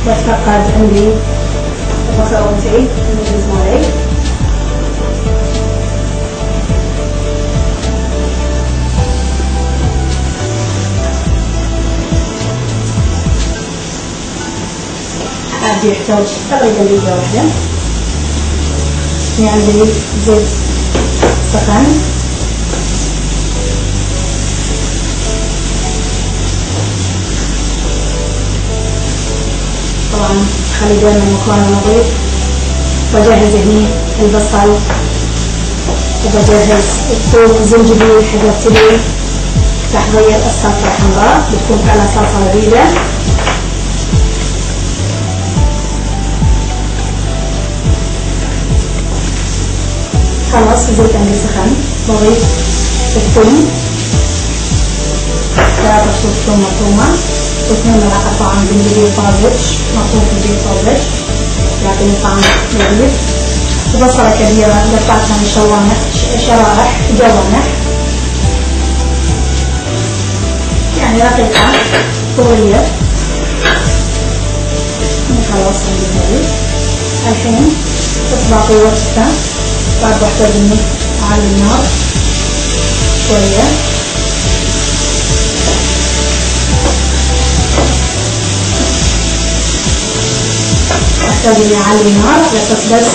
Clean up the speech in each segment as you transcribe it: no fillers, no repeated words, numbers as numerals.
واعتقد عندي بصلتي الموجز مالي. عادي يحتاج تقريبا دقيقة واحدة. عندي زيت سخن، طبعا خلي دائما مكونه نظيف. بجهز هني البصل وبجهز الثوم والزنجبيل حق ابتدي تحضير السلطة الحمراء، بتكون فعلا صلصة لذيذة. خلاص الزيت عندي سخن، بضيف الثوم 3 فصوص ثوم مفرومة و2 ملعقة طعام زنجبيل طازج مفروم في البيت طازج يعطيني طعم لذيذ. وبصلة كبيرة قطعتها من شرائح جوانح يعني رقيقة طولية. خلاص عندي هذه. الحين اطباقي وقتها بعد بحتاج اني اعلي النار شوية. احتاج اني اعلي النار على اساس بس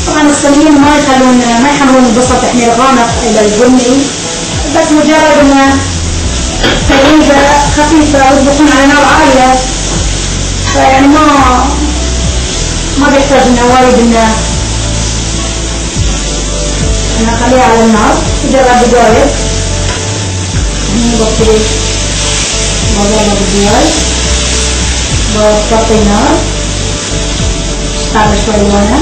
طبعا الصينيين ما يخلون البصل تحمير غامق الى البني، بس مجرد انه تقريبا خفيفة ويطبخون على نار عالية، فيعني ما بيحتاج انه وايد انه نخليها على النار مجرد دقايق. هني ببتدي بضرب الدجاج بوطي النار اشتغل شوي لونه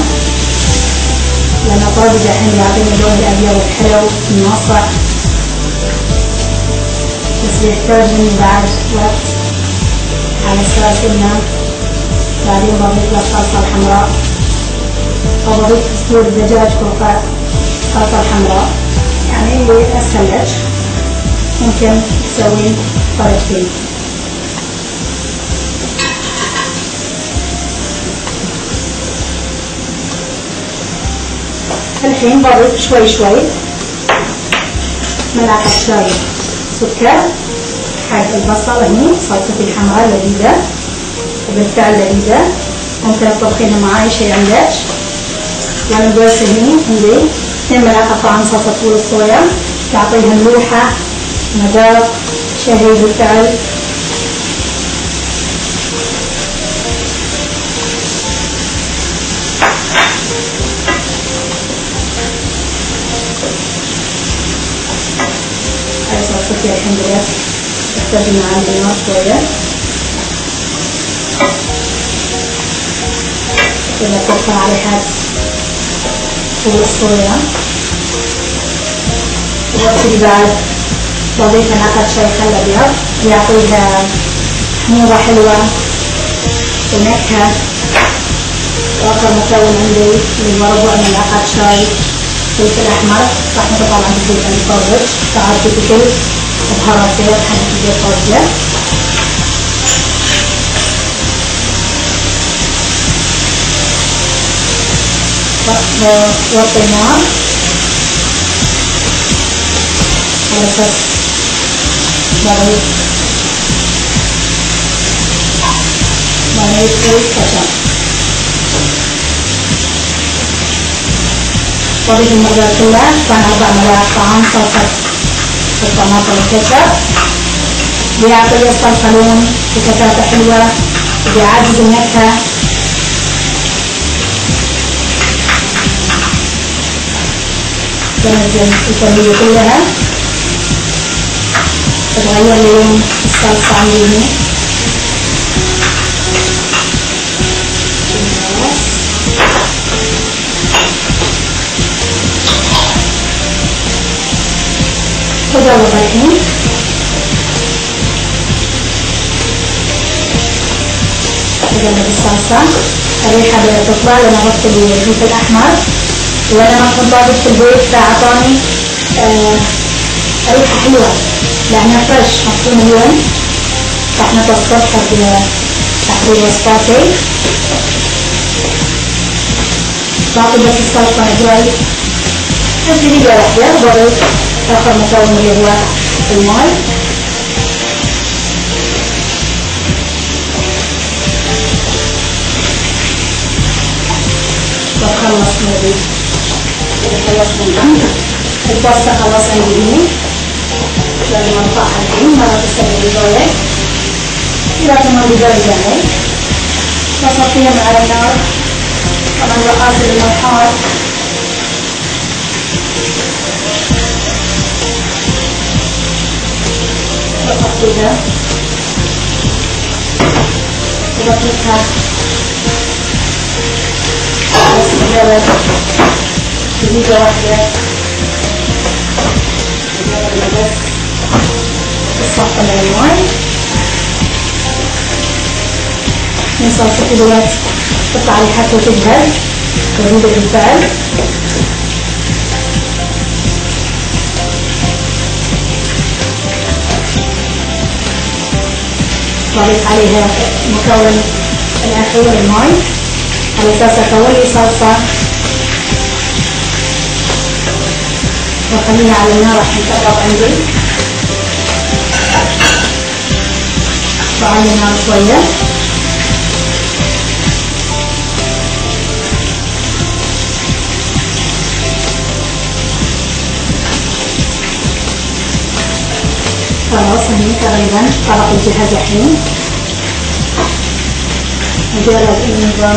لأنه طازج الحين يعطيني اللون الأبيض الحلو الناصع، بس يحتاج مني بعد وقت على أساس إنه بعدين بضيف له الصلصة الحمراء أو بضيف صدور الدجاج فوق الصلصة الحمراء. يعني اللي أسهل لك ممكن تسوين طريقتين. الحين بضيف شوي ملعقة شاي سكر حق البصل. هني صلصتي الحمراء لذيذة وبالفعل لذيذة، ممكن تطبخينها مع أي شيء عندك. يعني بس هني عندي 2 ملعقة طعام صلصة فول الصويا تعطيها ملوحة مذاق شهي بالفعل. هاي صلصتي الحين بدأت تحتاج إني أعلي النار شوية. إذا توفر عليها فول الصويا وابتدي بعد بضيف ملعقة شاي خل أبيض يعطيها حموضة حلوة ونكهة. وآخر مكون عندي اللي هو ربع ملعقة شاي فلفل أحمر راح نحطه طبعا في البيت الطازج، تعرفي بكل بهاراتات حق البيت طازجة. وطي النار على أساس بضيف كاتشب. بضيف المقدار كله كان 4 ملاعق طعام صلصة الطماطم والكاتشب بيعطي الصلصة لون وكثافة حلوة وبيعزز النكهة. بنزل الكمية كلها تتغير لون الصلصة عندي هنا. تجرب الحين تجرب الصلصة. الريحة بدأت تطلع لما ضفت الفلفل الأحمر، ولما طلعت في البيت فأعطاني ريحة حلوة لأنها فريش مفروم اليوم. راح نطلع الصبح تحضير وصفاتي. بعطي بس الصلصة دراي دقيقة واحدة وبضيف آخر مكون اللي هو الماء. بخلص هذه خلصت منها الباستا خلاص عندي هنا لازم ارفعها الحين مرة تسوي الباقي إذا تمر بدرجة هاي بصفيها على النار. طبعا بقاطع الماء حار بصفيها وبطلقها بس مجرد دقيقة واحدة بس تصفى من الماء. من صلصة دلوقتي تقطع لحتى تجهز تزيد بالفعل. بضيف عليها المكون الأخير الماء على أساس أسوي صلصة وأخليها على النار عشان تبرد عندي. بعلي النار شوية خلاص هني تقريبا طبق الجهاز الحين. مجرد اني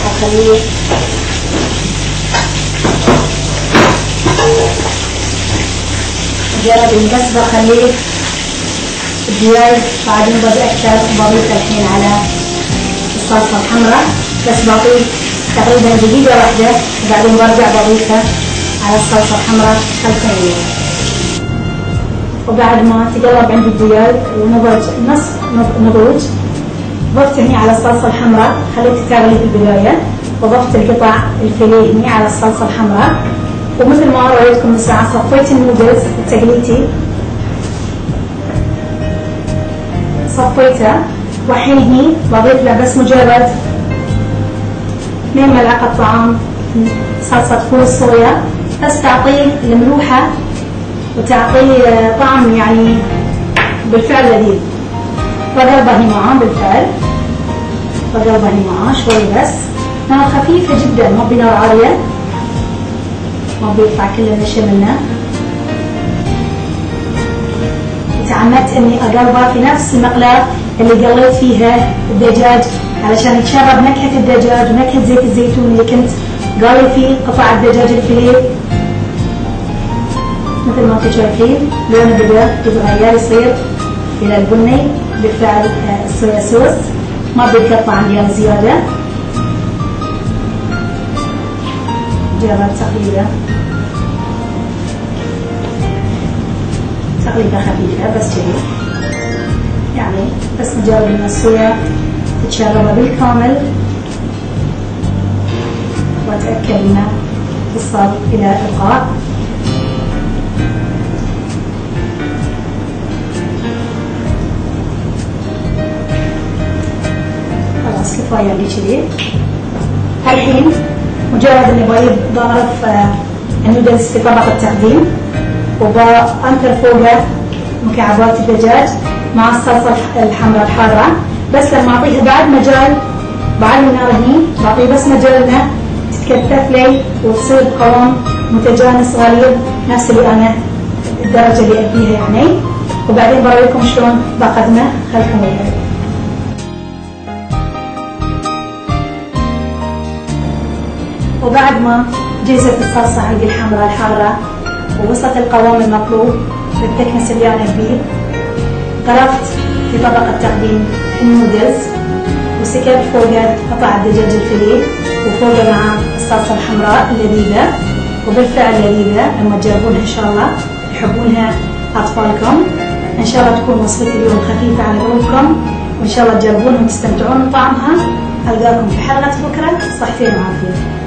اخليه مجرد اني بس بخليه الدجاج بعدين بتأكد بضيف الحين على الصلصة الحمراء بس بعطيه تقريبا دقيقة واحدة وبعدين برجع بضيفها على الصلصة الحمراء الثانية. وبعد ما تقلب عندي الدجاج ونضج نص نضوج ضفت هني على الصلصة الحمراء خليتها تغلي في البداية وضفت القطع الفيليه هني على الصلصة الحمراء. ومثل ما وريتكم من ساعة صفيت النودلز تقليتي صفيتها والحين هني بضيف له بس مجرد 2 ملعقة طعام صلصة فول الصويا بس تعطيه الملوحة وتعطيه طعم يعني بالفعل لذيذ. بقلبه معاه بالفعل بقلبه معاه شوي بس نار خفيفة جدا ما بنار عالية ما بيطلع كل النشا منه. تعمدت اني اقلبه في نفس المقلاة اللي قليت فيها الدجاج علشان يتشرب نكهة الدجاج ونكهة زيت الزيتون اللي كنت قالي فيه قطع الدجاج الفيليه. مثل ما انتم شايفين لونه بدأ يتغير يصير الى البني بالفعل الصويا صوص ما بيتقطع عندي زيادة. مجرد تقليبة خفيفة بس كذي يعني بس مجرد ان الصويا تتشرب بالكامل واتأكد انه تصل الى القاع. خلاص كفاية اللي كذي. الحين مجرد اني بضرب النودلز في طبق التقديم وبأنثر فوقه مكعبات الدجاج مع الصلصة الحمراء الحارة بس لما أعطيها بعد مجال بعلي النار هني بعطيه بس مجال انها تتكثف لي وتصير بقوام متجانس غليظ نفس اللي انا الدرجة اللي ابيها يعني. وبعدين بوريكم شلون بقدمه خلكم وياي. وبعد ما جهزت الصلصة عندي الحمراء الحارة ووصلت القوام المطلوب بالتكنس اللي انا ابيه غرفت في طبق التقديم النودلز وسكبت فوقها قطع الدجاج الفيليه وفوقها مع الصلصة الحمراء اللذيذة وبالفعل لذيذة. لما تجربونها ان شاء الله يحبونها اطفالكم. ان شاء الله تكون وصفتي اليوم خفيفة على قلوبكم وان شاء الله تجربونها وتستمتعون بطعمها. القاكم في حلقة بكرة صحتين وعافية.